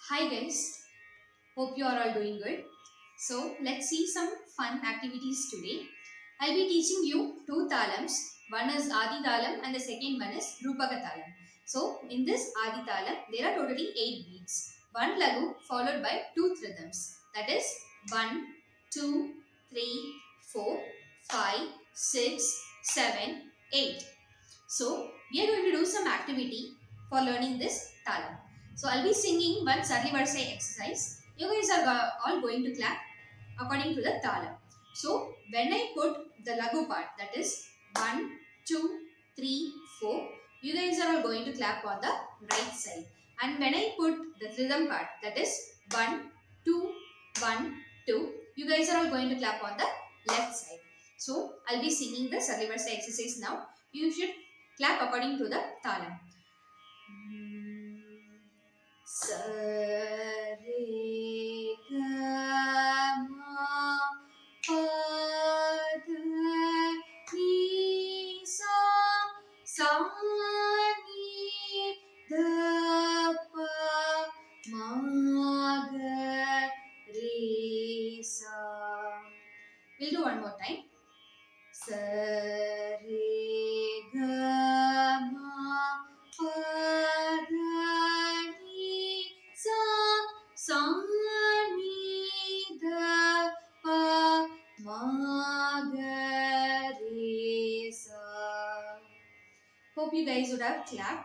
Hi guys, hope you are all doing good. So let's see some fun activities today. I'll be teaching you two talams. One is Adi Talam and the second one is Rupaka Talam. So in this Adi Talam, there are totally 8 beats. One lagu followed by two rhythms. That is 1, 2, 3, 4, 5, 6, 7, 8. So we are going to do some activity for learning this talam. So I'll be singing one Sarli Varsai exercise. You guys are all going to clap according to the talam. So when I put the lagu part, that is 1, 2, 3, 4, you guys are all going to clap on the right side. And when I put the rhythm part, that is 1, 2, 1, 2, you guys are all going to clap on the left side. So I'll be singing the Sarli Varsai exercise now. You should clap according to the talam. Sa re ga ma pa da ni sa ni da pa ma ga re sa. We'll do one more time. Sa re ga ma pa da ni sa ni da pa ma ga re sa. Hope you guys would have clapped.